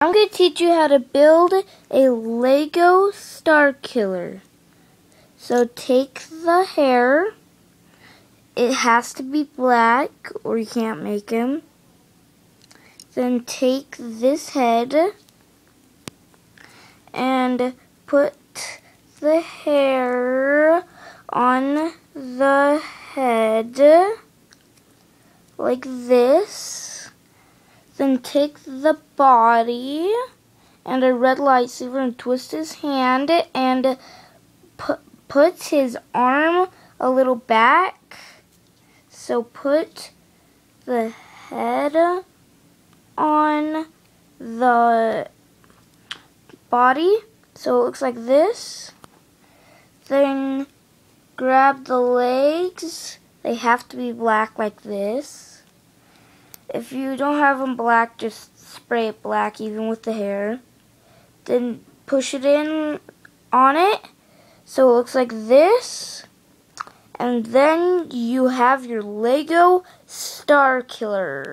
I'm going to teach you how to build a Lego Starkiller. So take the hair. It has to be black or you can't make him. Then take this head and put the hair on the head like this. Then take the body and a red lightsaber and twist his hand and put his arm a little back. So put the head on the body so it looks like this. Then grab the legs. They have to be black like this. If you don't have them black, just spray it black even with the hair. Then push it in on it so it looks like this. And then you have your Lego Starkiller.